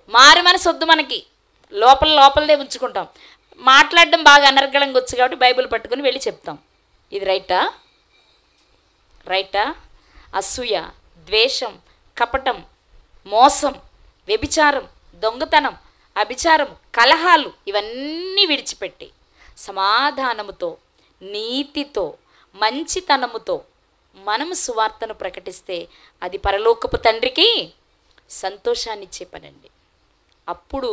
మారు మనసు వద్దు. మనకి లోపలదే ఉంచుకుంటాం. మాట్లాడడం బాగా అనర్గళంగా వచ్చు కాబట్టి బైబిల్ పట్టుకుని వెళ్ళి చెప్తాం. ఇది రైటా? అసూయ, ద్వేషం, కపటం, మోసం, వ్యభిచారం, దొంగతనం, అభిచారం, కలహాలు ఇవన్నీ విడిచిపెట్టి సమాధానముతో, నీతితో, మంచితనముతో మనము సువార్తను ప్రకటిస్తే అది పరలోకపు తండ్రికి సంతోషాన్ని ఇచ్చే పనండి. అప్పుడు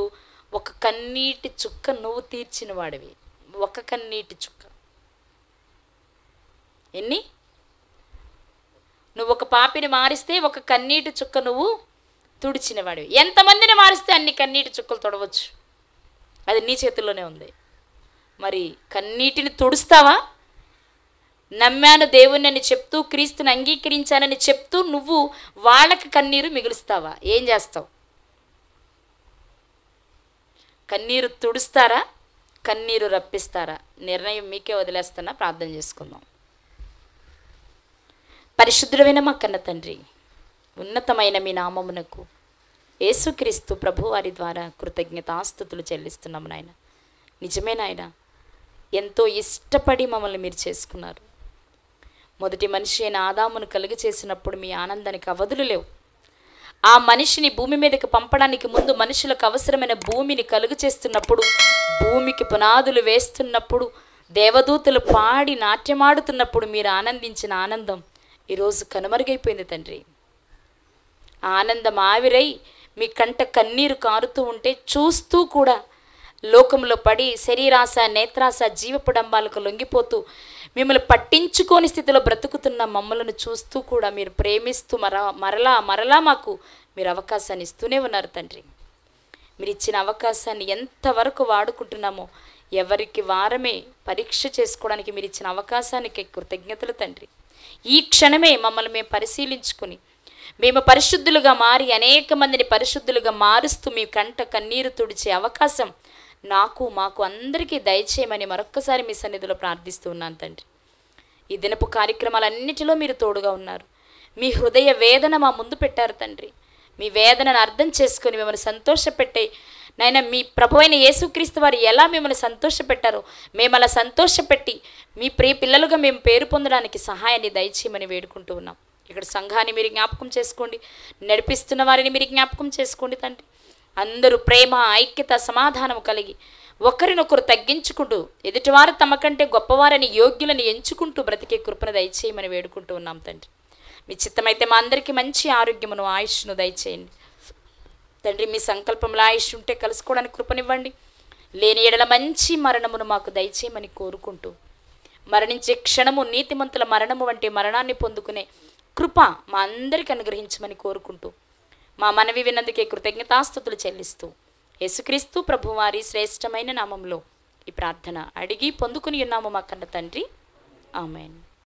ఒక కన్నీటి చుక్క నువ్వు తీర్చిన వాడివి. ఒక కన్నీటి చుక్క ఎన్ని? నువ్వు ఒక పాపిని మారిస్తే ఒక కన్నీటి చుక్క నువ్వు తుడిచిన వాడివి. ఎంతమందిని మారిస్తే అన్ని కన్నీటి చుక్కలు తొడవచ్చు. అది నీ చేతుల్లోనే ఉంది. మరి కన్నీటిని తుడుస్తావా? నమ్మాను దేవుణ్ణి అని చెప్తూ, క్రీస్తుని అంగీకరించానని చెప్తూ నువ్వు వాళ్ళకి కన్నీరు మిగులుస్తావా? ఏం చేస్తావు? కన్నీరు తుడుస్తారా, కన్నీరు రప్పిస్తారా? నిర్ణయం మీకే వదిలేస్తున్నా. ప్రార్థన చేసుకుందాం. పరిశుద్ధుడైన మా కన్న తండ్రి, ఉన్నతమైన మీ నామమునకు యేసుక్రీస్తు ప్రభు వారి ద్వారా కృతజ్ఞతాస్తుతులు చెల్లిస్తున్నాము నాయన. నిజమే నాయన, ఎంతో ఇష్టపడి మమ్మల్ని మీరు చేసుకున్నారు. మొదటి మనిషి అయిన ఆదామును కలుగు చేసినప్పుడు మీ ఆనందానికి అవధులు లేవు. ఆ మనిషిని భూమి మీదకి పంపడానికి ముందు మనుషులకు అవసరమైన భూమిని కలుగు చేస్తున్నప్పుడు, భూమికి పునాదులు వేస్తున్నప్పుడు, దేవదూతలు పాడి నాట్యమాడుతున్నప్పుడు మీరు ఆనందించిన ఆనందం ఈరోజు కనుమరుగైపోయింది తండ్రి. ఆనందం ఆవిరై మీ కంట కన్నీరు కారుతూ ఉంటే చూస్తూ కూడా లోకంలో పడి శరీరాశ, నేత్రాశ, జీవపుడంబాలకు లొంగిపోతూ మిమ్మల్ని పట్టించుకోని స్థితిలో బ్రతుకుతున్న మమ్మలను చూస్తూ కూడా మీరు ప్రేమిస్తూ మరలా మాకు మీరు అవకాశాన్ని ఇస్తూనే ఉన్నారు తండ్రి. మీరు ఇచ్చిన అవకాశాన్ని ఎంతవరకు వాడుకుంటున్నామో ఎవరికి వారమే పరీక్ష చేసుకోవడానికి మీరు ఇచ్చిన అవకాశానికి కృతజ్ఞతలు తండ్రి. ఈ క్షణమే మమ్మల్ని మేము పరిశీలించుకుని మేము పరిశుద్ధులుగా మారి అనేక మందిని పరిశుద్ధులుగా మారుస్తూ మీ కంట కన్నీరు తుడిచే అవకాశం మాకు అందరికీ దయచేయమని మరొక్కసారి మీ సన్నిధిలో ప్రార్థిస్తూ ఉన్నాను తండ్రి. ఈ దినపు కార్యక్రమాలన్నిటిలో మీరు తోడుగా ఉన్నారు. మీ హృదయ వేదన మా ముందు పెట్టారు తండ్రి. మీ వేదనను అర్థం చేసుకొని మిమ్మల్ని సంతోషపెట్టే నాయన, మీ ప్రభు అయిన యేసుక్రీస్తు వారు ఎలా మిమ్మల్ని సంతోషపెట్టారో మేము అలా సంతోషపెట్టి మీ ప్రియ పిల్లలుగా మేము పేరు పొందడానికి సహాయాన్ని దయచేయమని వేడుకుంటూ ఉన్నాం. ఇక్కడ సంఘాన్ని మీరు జ్ఞాపకం చేసుకోండి, నడిపిస్తున్న వారిని మీరు జ్ఞాపకం చేసుకోండి తండ్రి. అందరూ ప్రేమ, ఐక్యత, సమాధానం కలిగి ఒకరినొకరు తగ్గించుకుంటూ ఎదుటివారు తమ కంటే గొప్పవారని యోగ్యులని ఎంచుకుంటూ బ్రతికే కృపను దయచేయమని వేడుకుంటూ ఉన్నాం తండ్రి. మీ చిత్తమైతే మా అందరికీ మంచి ఆరోగ్యమును, ఆయుష్ను దయచేయండి తండ్రి. మీ సంకల్పంలో ఆయుష్ ఉంటే కలుసుకోవడానికి కృపనివ్వండి. లేని ఎడల మంచి మరణమును మాకు దయచేయమని కోరుకుంటూ, మరణించే క్షణము నీతిమంతుల మరణము వంటి మరణాన్ని పొందుకునే కృప మా అందరికీ అనుగ్రహించమని కోరుకుంటూ, మా మనవి విన్నందుకే కృతజ్ఞతాస్తుతులు చెల్లిస్తూ యేసుక్రీస్తు ప్రభువారి శ్రేష్టమైన నామంలో ఈ ప్రార్థన అడిగి పొందుకుని ఉన్నాము మా కన్న తండ్రి. ఆమెన్.